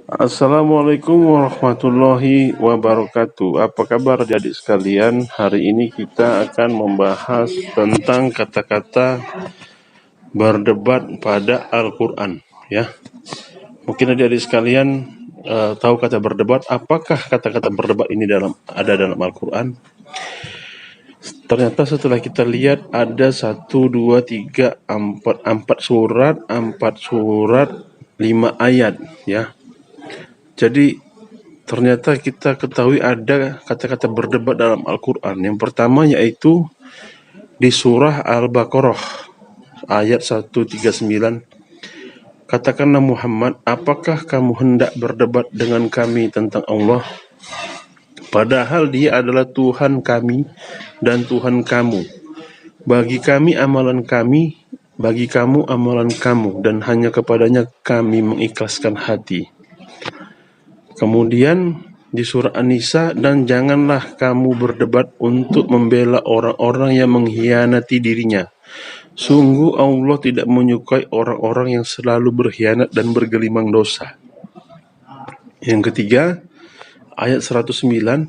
Assalamualaikum warahmatullahi wabarakatuh. Apa kabar adik sekalian? Hari ini kita akan membahas tentang kata-kata berdebat pada Al-Quran. Ya, mungkin adik-adik sekalian tahu kata berdebat. Apakah kata-kata berdebat ini ada dalam Al-Quran? Ternyata setelah kita lihat ada 1, 2, 3, 4 surat, 5 ayat, ya. Jadi ternyata kita ketahui ada kata-kata berdebat dalam Al-Quran. Yang pertama yaitu di surah Al-Baqarah ayat 139. Katakanlah Muhammad, apakah kamu hendak berdebat dengan kami tentang Allah? Padahal dia adalah Tuhan kami dan Tuhan kamu. Bagi kami amalan kami, bagi kamu amalan kamu, dan hanya kepadanya kami mengikhlaskan hati. Kemudian di surah An-Nisa, dan janganlah kamu berdebat untuk membela orang-orang yang mengkhianati dirinya. Sungguh Allah tidak menyukai orang-orang yang selalu berkhianat dan bergelimang dosa. Yang ketiga, ayat 109,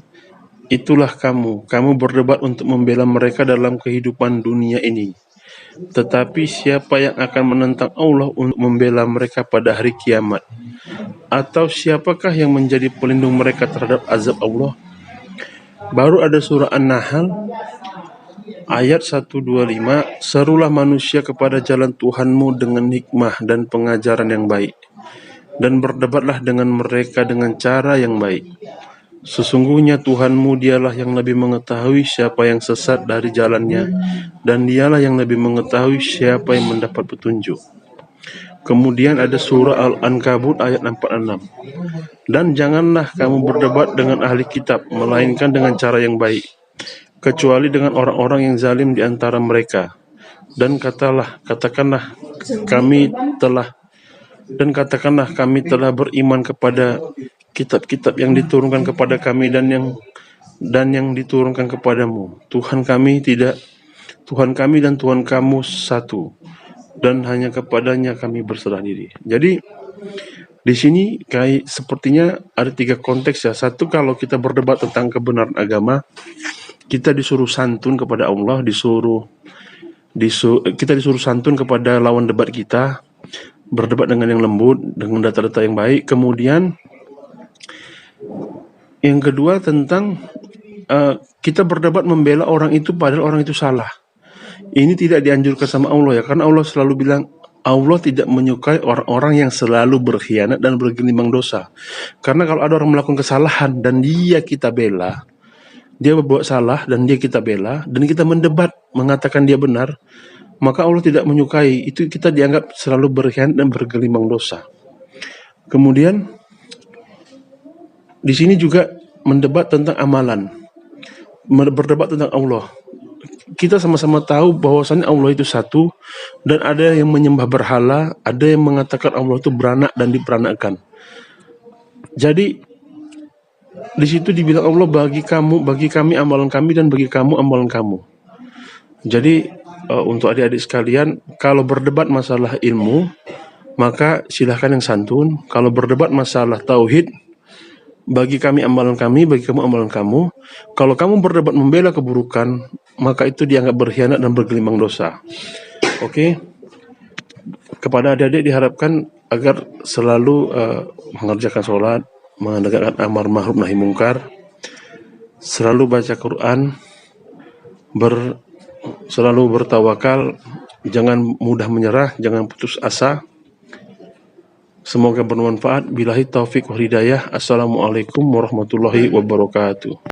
itulah kamu berdebat untuk membela mereka dalam kehidupan dunia ini. Tetapi siapa yang akan menentang Allah untuk membela mereka pada hari kiamat? Atau siapakah yang menjadi pelindung mereka terhadap azab Allah? Baru ada surah An-Nahl ayat 125, serulah manusia kepada jalan Tuhanmu dengan hikmah dan pengajaran yang baik, dan berdebatlah dengan mereka dengan cara yang baik. Sesungguhnya Tuhanmu dialah yang lebih mengetahui siapa yang sesat dari jalannya, dan dialah yang lebih mengetahui siapa yang mendapat petunjuk. Kemudian ada surah Al-Ankabut ayat 46. Dan janganlah kamu berdebat dengan ahli kitab, melainkan dengan cara yang baik, kecuali dengan orang-orang yang zalim di antara mereka. Dan katakanlah kami telah beriman kepada kitab-kitab yang diturunkan kepada kami dan yang diturunkan kepadamu. Tuhan kami dan Tuhan kamu satu, dan hanya kepadanya kami berserah diri. Jadi di sini sepertinya ada 3 konteks, ya. Satu, kalau kita berdebat tentang kebenaran agama, kita disuruh santun kepada Allah, kita disuruh santun kepada lawan debat kita, berdebat dengan yang lembut, dengan data-data yang baik. Kemudian yang kedua tentang kita berdebat membela orang itu padahal orang itu salah. Ini tidak dianjurkan sama Allah, ya, karena Allah selalu bilang Allah tidak menyukai orang-orang yang selalu berkhianat dan bergelimang dosa. Karena kalau ada orang melakukan kesalahan dan kita bela, dia berbuat salah dan kita bela, dan kita mendebat mengatakan dia benar, maka Allah tidak menyukai. Itu kita dianggap selalu berkhianat dan bergelimang dosa. Kemudian di sini juga mendebat tentang amalan, berdebat tentang Allah. Kita sama-sama tahu bahwasannya Allah itu satu, dan ada yang menyembah berhala, ada yang mengatakan Allah itu beranak dan diperanakkan. Jadi di situ dibilang Allah, bagi kami amalan kami, dan bagi kamu amalan kamu. Jadi untuk adik-adik sekalian, kalau berdebat masalah ilmu, maka silahkan yang santun. Kalau berdebat masalah tauhid, bagi kami amalan kami, bagi kamu amalan kamu. Kalau kamu berdebat membela keburukan, maka itu dianggap berkhianat dan bergelimang dosa. Oke? Kepada adik-adik diharapkan agar selalu mengerjakan sholat, menegakkan amar ma'ruf nahi mungkar, selalu baca Quran, selalu bertawakal, jangan mudah menyerah, jangan putus asa. Semoga bermanfaat. Billahi taufiq wal hidayah. Assalamualaikum warahmatullahi wabarakatuh.